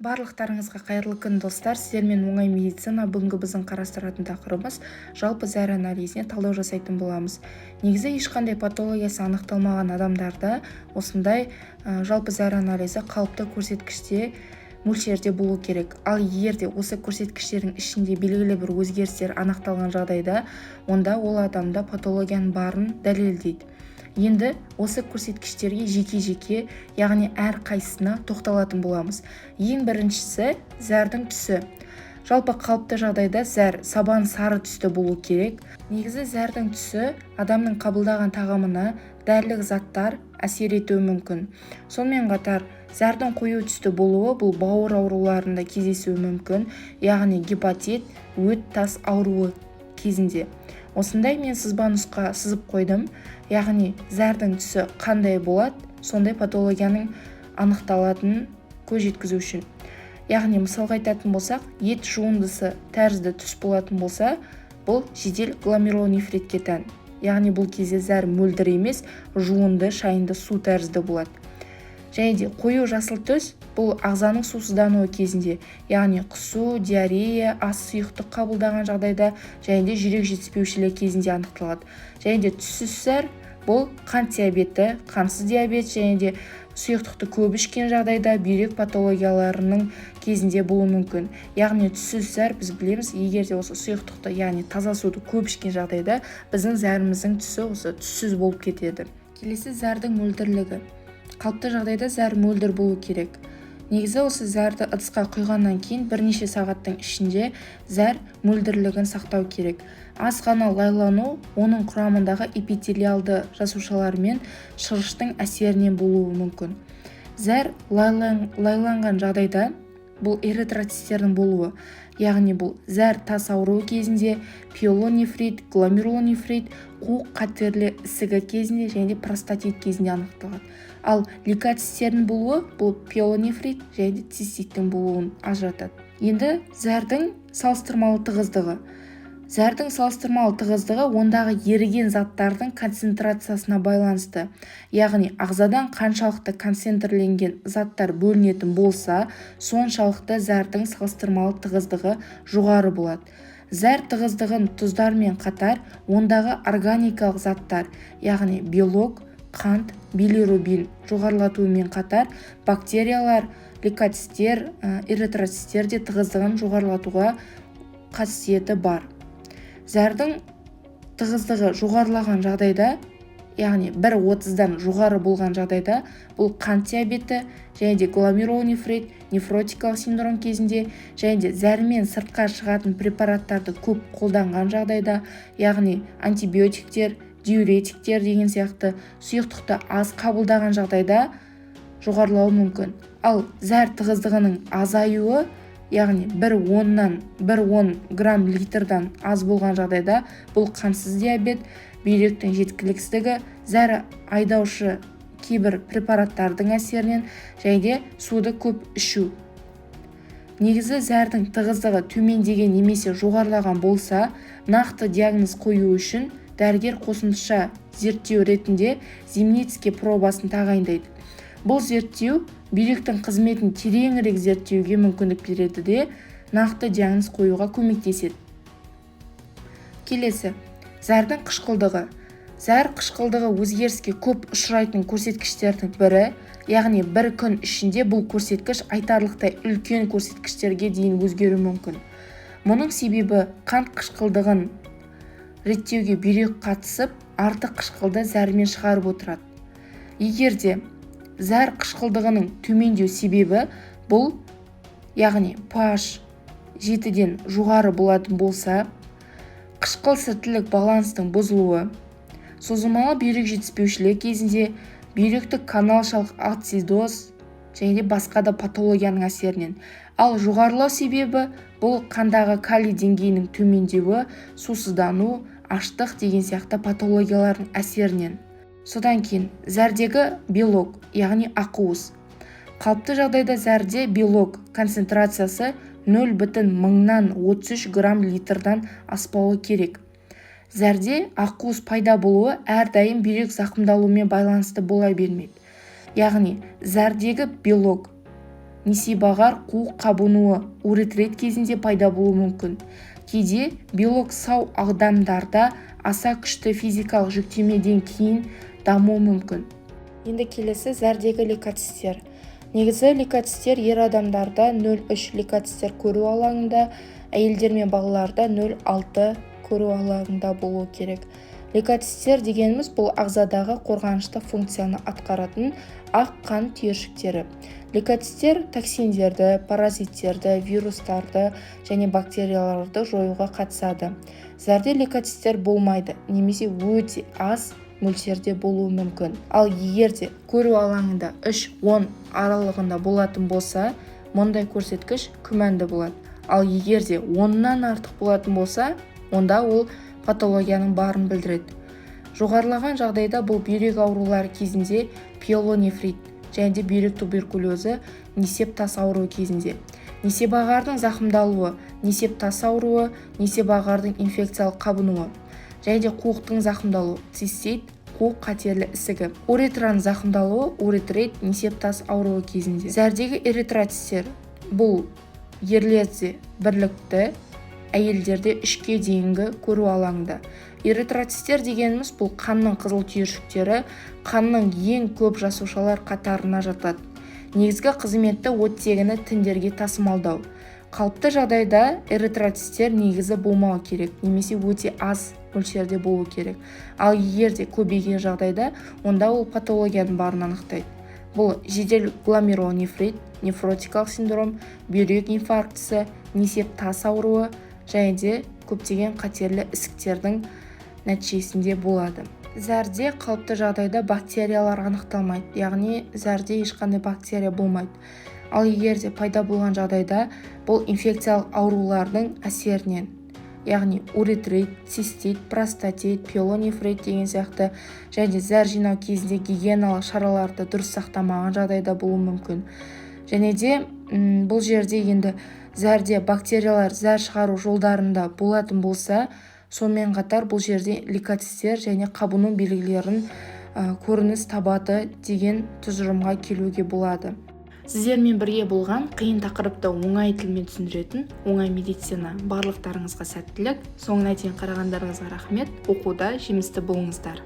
Барлықтарыңызға қайырлы күн достар, сіздермен оңай медицина. Бүгінгі біздің қарастыратын тақырыбымыз жалпы зәр анализіне талдау жасайтын боламыз. Негізі ешқандай патологиясы анықталмаған адамдарда осындай жалпы зәр анализі қалыпты көрсеткіште мөлшерде болу керек. Ал егер де осы көрсеткіштердің ішінде белгілі бір өзгерістер анықталған жағдайда, онда ол адамда патологияның барын дәлелдейді. Енді осы көрсеткіштерге жеке-жеке, яғни әр қайсысына тоқталатын боламыз. Ең біріншісі зәрдің түсі. Жалпы қалыпты жағдайда зәр сабан сары түсті болу керек. Негізі зәрдің түсі адамның қабылдаған тағамына дәрілік заттар әсер етуі мүмкін. Сонымен қатар зәрдің қою түсті болуы бұл бауыр ауруларында кездесуі мүмкін, яғни гепатит, өт тас ауруы кезінде. Осындай мен сызба нұсқа сызып қойдым, яғни зәрдің түсі қандай болады, сондай патологияның анықталатынын көз жеткізу үшін. Яғни мысалға айтатын болсақ, ет жуындысы тәрізді түс болатын болса, бұл жедел гломерулонефритке тән. Яғни бұл кезде зәр мөлдір емес, жуынды, шайынды су тәрізді болады. Және де қою жасыл түс бұл ағзаның сусыздануы кезінде, яғни құсу, диарея, ас сұйықтық қабылдаған жағдайда, және де жүрек жетіспеушілігі кезінде анықталады. Және де түссіз зәр бұл қант диабеті, қансыз диабет және де сұйықтықты көп ішкен жағдайда бүйрек патологияларының кезінде болуы мүмкін. Яғни түссіз зәр біз білеміз, егер де осы сұйықтықты, яғни таза суды көп ішкен жағдайда біздің зәріміздің түсі осы түссіз болып кетеді. Келесі зәрдің мөлдірлігі. Қалыпты жағдайда зәр мөлдір болу керек. Негізі осы зәрді ыдысқа құйғаннан кейін бірнеше сағаттың ішінде зәр мөлдірлігін сақтау керек. Аз ғана лайлану оның құрамындағы эпителиалды жасушалар мен шырыштың әсерінен болуы мүмкін. Зәр лайланған жағдайда бұл эритроциттердің болуы, яғни бұл зәр тас ауруы кезінде, пиелонефрит, гломерулонефрит, қуық қатерлі ісігі кезінде және простатит кезінде анықталады. Ал лейкоциттердің болуы бұл пиелонефрит және циститтің болуын ажыратады. Енді зәрдің салыстырмалы тығыздығы. Зәрдің салыстырмалы тығыздығы ондағы еріген заттардың концентрациясына байланысты. Яғни ағзадан қаншалықты концентрленген заттар бөлінетін болса, соншалықты зәрдің салыстырмалы тығыздығы жоғары болады. Зәр тығыздығын тұздармен қатар ондағы органикалық заттар, яғни белок, қант, билирубин жоғарылатуымен қатар бактериялар, лейкоциттер, эритроциттер де тығыздығын жоғарылатуға қасиеті бар. Зәрдің тығыздығы жоғарылаған жағдайда, яғни 1,30-дан жоғары болған жағдайда, бұл қант диабеті және де гломерулонефрит, нефротикалық синдром кезінде және де зәрмен сыртқа шығатын препараттарды көп қолданған жағдайда, яғни антибиотиктер, диуретиктер деген сияқты сұйықтықты аз қабылдаған жағдайда жоғарылауы мүмкін. Ал зәр тығыздығының азаюы, яғни 1,10 грамм литрдан аз болған жағдайда бұл қансыз диабет, бүйректің жеткіліксіздігі, зәр айдаушы кейбір препараттардың әсерінен және де суды көп ішу. Негізі зәрдің тығыздығы төмендеген немесе жоғарылаған болса, нақты диагноз қою үшін дәрігер қосымша зерттеу ретінде Зимницкий пробасын тағайындайды. Бұл зерттеу бүйректің қызметін тереңірек зерттеуге мүмкіндік береді де нақты диагноз қоюға көмектеседі. Келесі, зәрдің қышқылдығы. Зәр қышқылдығы өзгеріске көп ұшырайтын көрсеткіштердің бірі, яғни бір күн ішінде бұл көрсеткіш айтарлықтай үлкен көрсеткіштерге дейін өзгеру мүмкін. Мұның себебі қант қышқылдығын реттеуге бүйрек қатысып, артық қышқылды зәрмен шығарып отырады. Егер де зәр қышқылдығының төмендеу себебі бұл, яғни pH 7-ден жоғары болатын болса, қышқыл сілтілік баланстың бұзылуы, созылмалы бүйрек жетіспеушілігі кезінде бүйректік каналшалық ацидоз және де басқа да патологияның әсерінен. Ал жоғарылау себебі бұл қандағы калий деңгейінің төмендеуі, сусыздану, аштық деген сияқты патологиялардың әсерінен. Содан кейін зәрдегі белок, яғни ақуыз. Қалыпты жағдайда зәрде белок концентрациясы 0,33 грамм литрдан аспауы керек. Зәрде ақуыз пайда болуы әрдайым бүйрек зақымдалуымен байланысты бола бермейді. Яғни зәрдегі белок несебағар қуық қабынуы уретрит кезінде пайда болуы мүмкін. Кейде белок сау адамдарда аса күшті физикалық жүктемеден кейін дамуы мүмкін. Енді келесі зәрдегі лейкоцистер. Негізі лейкоцистер ер адамдарда 0,3 лейкоцистер көру алаңында, әйелдер мен балаларда 0,6 көру алаңында болуы керек. Лейкоцистер дегеніміз бұл ағзадағы қорғанышты функцияны атқаратын ақ қан түйіршіктері. Лейкоцистер токсиндерді, паразиттерді, вирустарды және бактерияларды жоюға қатысады. Зәрде лейкоцистер болмайды, немесе өте аз мөлшерде болуы мүмкін. Ал егерде көру алаңында 3-10 аралығында болатын болса, мұндай көрсеткіш күмәнді болады. Ал егерде 10-нан артық болатын болса, онда ол патологияның барын білдіреді. Жоғарылаған жағдайда бұл бүйрек аурулары кезінде пиелонефрит және де бүйрек туберкулезі, несеп тас ауруы кезінде. Несебағардың зақымдалуы, несеп тас ауруы, несебағардың инфекциялық қабынуы және де қуықтың зақымдалуы, цистит, қуық қатерлі ісігі. Уретраның зақымдалуы, уретрит, несеп тас ауруы кезінде. Зәрдегі эритроцистер бұл ерлерде бірлікті, әйелдерде 3-ке дейінгі көру алаңында. Эритроцистер дегеніміз бұл қанның қызыл түйіршіктері, қанның ең көп жасушалар қатарына жатады. Негізгі қызметі оттегіні тіндерге тасымалдау. Қалыпты жағдайда эритроцистер негізі болмауы керек, немесе өте аз мөлшерде болуы керек. Ал егерде көбейген жағдайда, онда ол патологияның барын анықтайды. Бұл жедел гломерулонефрит, нефротикалық синдром, бүйрек инфарктісі, несеп тас ауруы және де көптеген қатерлі ісіктердің нәтижесінде болады. Зәрде қалыпты жағдайда бактериялар анықталмайды, яғни зәрде ешқандай бактерия болмайды. Ал егерде пайда болған жағдайда, бұл инфекциялық аурулардың әсерінен, яғни уретрит, цистит, простатит, пиелонефрит деген сияқты, және зәр жинау кезінде гигиеналық шараларды дұрыс сақтамаған жағдайда болуы мүмкін. Және де бұл жерде енді зәрде бактериялар зәр шығару жолдарында болатын болса, сонымен қатар бұл жерде лейкоцистер және қабыну белгілерін көрініс табады деген тұжырымға келуге болады. Сіздермен бірге болған қиын тақырыпты оңай тілмен түсіндіретін оңай медицина. Барлықтарыңызға сәттілік. Соңына дейін қарағандарыңызға рахмет. Оқуда жемісті болыңыздар.